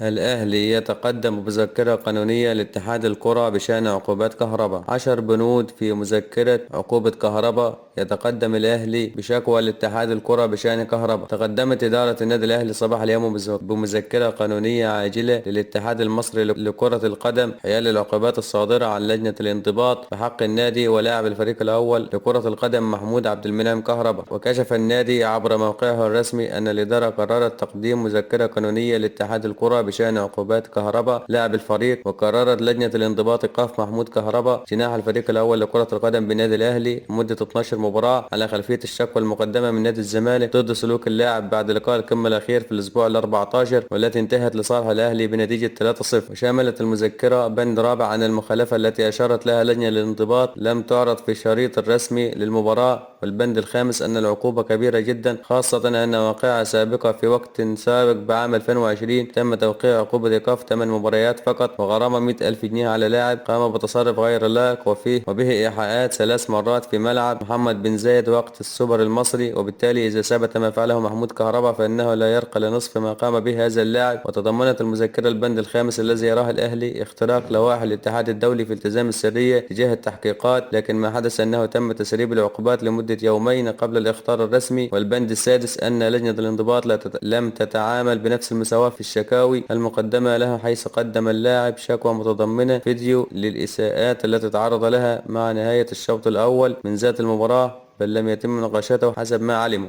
الأهلي يتقدم بمذكرة قانونية لاتحاد الكرة بشأن عقوبات كهرباء. 10 بنود في مذكرة عقوبة كهرباء. يتقدم الأهلي بشكوى لاتحاد الكرة بشأن كهرباء. تقدمت إدارة النادي الأهلي صباح اليوم بمذكرة قانونية عاجلة للاتحاد المصري لكرة القدم حيال العقوبات الصادرة عن لجنة الانضباط بحق النادي ولاعب الفريق الأول لكرة القدم محمود عبد المنعم كهرباء. وكشف النادي عبر موقعه الرسمي أن الإدارة قررت تقديم مذكرة قانونية لاتحاد الكرة بشأن عقوبات كهرباء لاعب الفريق. وقررت لجنة الانضباط إيقاف محمود كهرباء جناح الفريق الأول لكرة القدم بالنادي الأهلي لمدة 12 مباراة على خلفية الشكوى المقدمة من نادي الزمالك ضد سلوك اللاعب بعد لقاء القمة الأخير في الأسبوع ال 14 والتي انتهت لصالح الأهلي بنتيجة 3-0. وشملت المذكرة بند رابع عن المخالفة التي أشارت لها لجنة الانضباط لم تعرض في الشريط الرسمي للمباراة. والبند الخامس أن العقوبة كبيرة جدا خاصة أن واقعة سابقة في وقت سابق بعام 2020 تم توقيع عقوبة إيقاف 8 مباريات فقط وغرامة 100,000 جنيه على لاعب قام بتصرف غير لائق وبه إيحاءات 3 مرات في ملعب محمد بن زايد وقت السوبر المصري. وبالتالي إذا ثبت ما فعله محمود كهربا فإنه لا يرقى لنصف ما قام به هذا اللاعب. وتضمنت المذكرة البند الخامس الذي يراه الأهلي اختراق لوائح الاتحاد الدولي في التزام السرية تجاه التحقيقات، لكن ما حدث أنه تم تسريب العقوبات لمدة يومين قبل الإخطار الرسمي. والبند السادس أن لجنة الانضباط لم تتعامل بنفس المساواة في الشكاوي المقدمة لها، حيث قدم اللاعب شكوى متضمنة فيديو للإساءات التي تعرض لها مع نهاية الشوط الأول من ذات المباراة، بل لم يتم مناقشته حسب ما علموا.